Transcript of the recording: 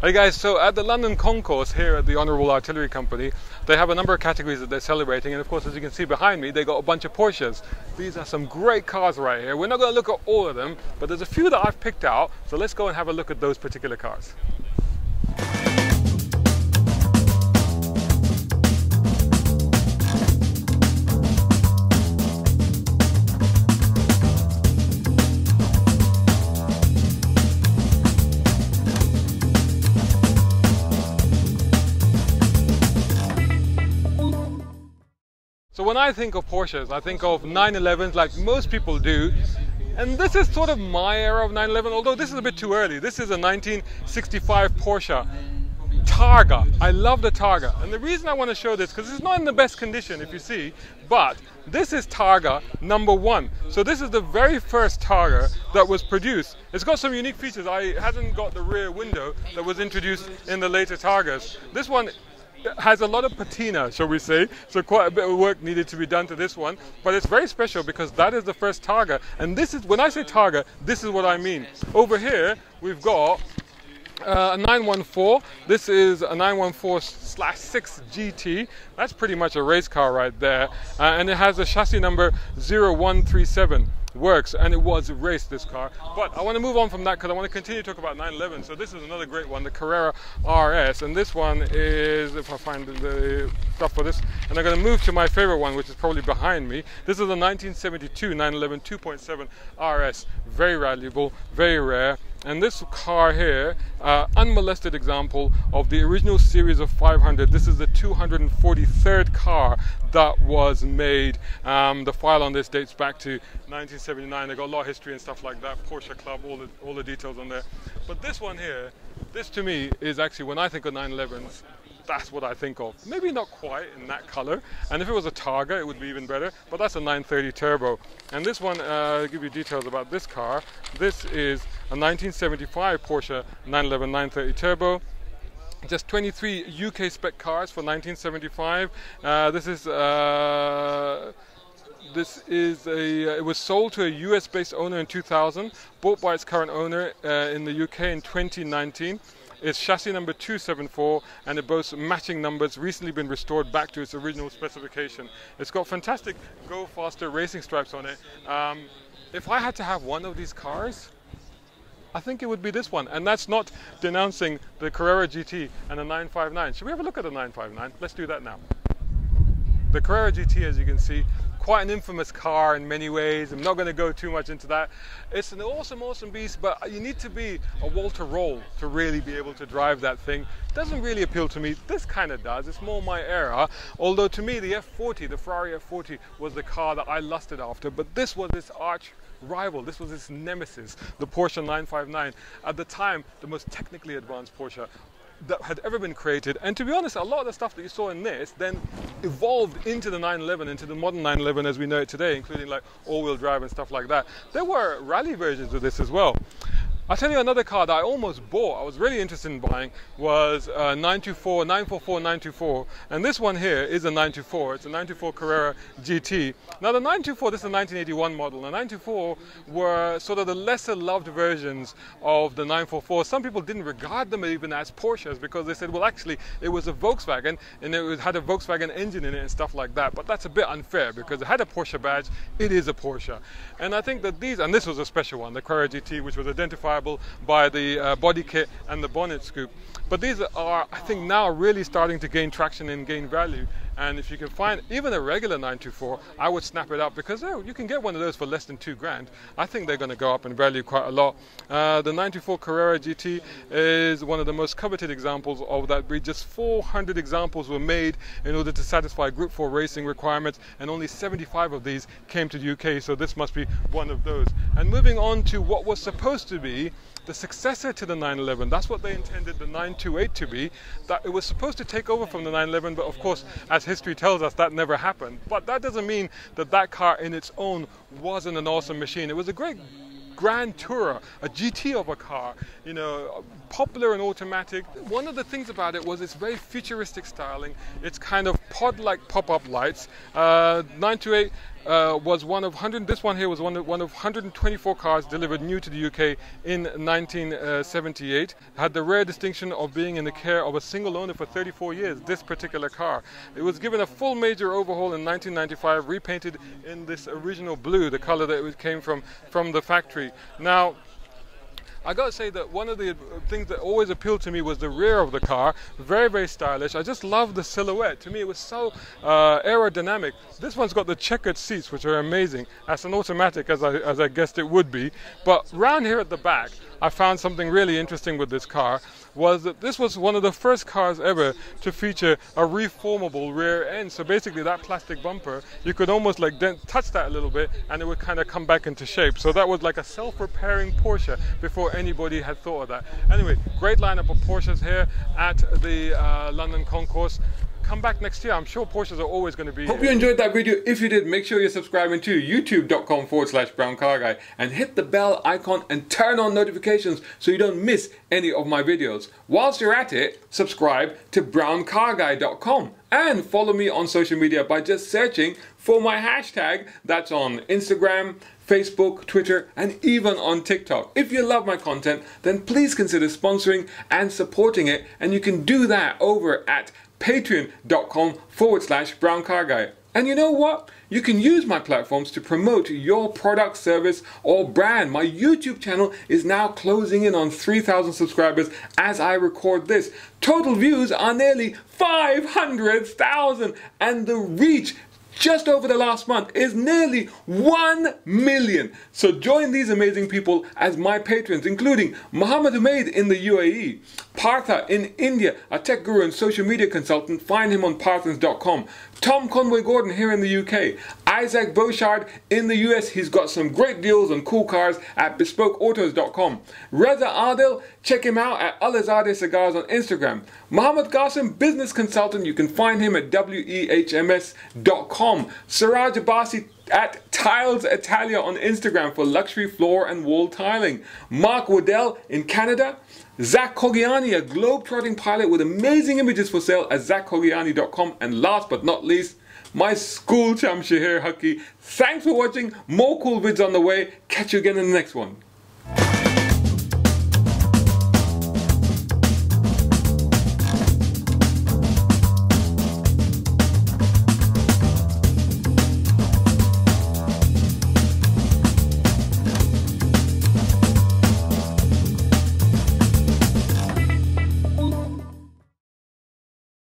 Hey guys, so at the London Concourse here at the Honourable Artillery Company, they have a number of categories that they're celebrating, and of course, as you can see behind me, they got a bunch of Porsches. These are some great cars right here. We're not going to look at all of them, but there's a few that I've picked out, so let's go and have a look at those particular cars. So when I think of Porsches, I think of 911s like most people do. And this is sort of my era of 911, although this is a bit too early. This is a 1965 Porsche Targa. I love the Targa. And the reason I want to show this, because it's not in the best condition, if you see, but this is Targa #1. So this is the very first Targa that was produced. It's got some unique features. It hasn't got the rear window that was introduced in the later Targas. This one has a lot of patina, shall we say, so quite a bit of work needed to be done to this one, but it's very special because that is the first Targa, and this is, when I say Targa, this is what I mean. Over here we've got a 914. This is a 914/6 GT. That's pretty much a race car right there, and it has a chassis number 0137. Works, and it was raced, this car. But I want to move on from that because I want to continue to talk about 911. So this is another great one, the Carrera RS, and this one is, if I find the stuff for this, and I'm going to move to my favorite one, which is probably behind me. This is a 1972 911 2.7 RS, very valuable, very rare. And this car here, unmolested example of the original series of 500. This is the 243rd car that was made. The file on this dates back to 1979. They got a lot of history and stuff like that. Porsche Club, all the details on there. But this one here, this to me is actually, when I think of 911s, that's what I think of. Maybe not quite in that color, and if it was a Targa it would be even better, but that's a 930 turbo. And this one, I'll give you details about this car. This is a 1975 Porsche 911 930 turbo. Just 23 UK spec cars for 1975. It was sold to a US based owner in 2000, bought by its current owner in the UK in 2019. It's chassis number 274, and it boasts matching numbers, recently been restored back to its original specification. It's got fantastic Go Faster racing stripes on it. If I had to have one of these cars, I think it would be this one, and that's not denouncing the Carrera GT and the 959. Should we have a look at the 959? Let's do that now. The Carrera GT, as you can see, quite an infamous car in many ways. I'm not going to go too much into that. It's an awesome beast, but you need to be a Walter Roll to really be able to drive that thing. Doesn't really appeal to me. This kind of does. It's more my era. Although to me, the F40, the Ferrari F40, was the car that I lusted after. But this was its arch rival. This was its nemesis, the Porsche 959. At the time, the most technically advanced Porsche that had ever been created. And to be honest, a lot of the stuff that you saw in this then evolved into the 911, into the modern 911 as we know it today, including like all-wheel drive and stuff like that. There were rally versions of this as well. I'll tell you another car that I almost bought, I was really interested in buying, was 944, 924, and this one here is a 924. It's a 924 Carrera GT. Now the 924, this is a 1981 model. The 924 were sort of the lesser loved versions of the 944. Some people didn't regard them even as Porsches because they said, well, actually it was a Volkswagen and it had a Volkswagen engine in it and stuff like that. But that's a bit unfair because it had a Porsche badge. It is a Porsche. And I think that these, and this was a special one, the Carrera GT, which was identified by the body kit and the bonnet scoop. But these are, I think, now really starting to gain traction and gain value. And if you can find even a regular 924, I would snap it up because you can get one of those for less than $2 grand. I think they're going to go up in value quite a lot. The 924 Carrera GT is one of the most coveted examples of that breed. Just 400 examples were made in order to satisfy Group 4 racing requirements, and only 75 of these came to the UK, so this must be one of those. And moving on to what was supposed to be the successor to the 911, that's what they intended the 928 to be, that it was supposed to take over from the 911, but of course, as history tells us, that never happened. But that doesn't mean that that car in its own wasn't an awesome machine. It was a great Grand Tourer, a GT of a car, you know, popular and automatic. One of the things about it was its very futuristic styling. It's kind of pod-like pop-up lights. 928 was one of 100. This one here was one of 124 cars delivered new to the UK in 1978. Had the rare distinction of being in the care of a single owner for 34 years. This particular car, it was given a full major overhaul in 1995, repainted in this original blue, the color that it came from the factory. Now, I gotta say that one of the things that always appealed to me was the rear of the car. Very, very stylish. I just love the silhouette. To me, it was so aerodynamic. This one's got the checkered seats, which are amazing. As an automatic, as I guessed it would be. But round here at the back, I found something really interesting with this car, was that this was one of the first cars ever to feature a reformable rear end. So basically that plastic bumper, you could almost like touch that a little bit and it would kind of come back into shape. So that was like a self-repairing Porsche before anybody had thought of that. Anyway, great lineup of Porsches here at the London Concours. Come back next year. I'm sure Porsches are always going to be here. Hope you enjoyed that video. If you did, make sure you're subscribing to youtube.com/browncarguy and hit the bell icon and turn on notifications so you don't miss any of my videos. Whilst you're at it, subscribe to browncarguy.com and follow me on social media by just searching for my hashtag. That's on Instagram, Facebook, Twitter, and even on TikTok. If you love my content, then please consider sponsoring and supporting it, and you can do that over at patreon.com/browncarguy. And you know what? You can use my platforms to promote your product, service, or brand. My YouTube channel is now closing in on 3,000 subscribers as I record this. Total views are nearly 500,000, and the reach just over the last month is nearly 1 million. So join these amazing people as my patrons, including Mohammed Umaid in the UAE, Partha in India, a tech guru and social media consultant. Find him on parthans.com. Tom Conway Gordon here in the UK, Isaac Beauchard in the US. He's got some great deals on cool cars at bespokeautos.com. Reza Adil, check him out at Alizadeh Cigars on Instagram. Mohammed Qasim, business consultant. You can find him at wehms.com. Siraj Abbasi at Tiles Italia on Instagram for luxury floor and wall tiling. Mark Waddell in Canada. Zach Kogiani, a globe-trotting pilot with amazing images for sale at zachkogiani.com. And last but not least, my school champ Shaheer Hakki. Thanks for watching. More cool vids on the way. Catch you again in the next one.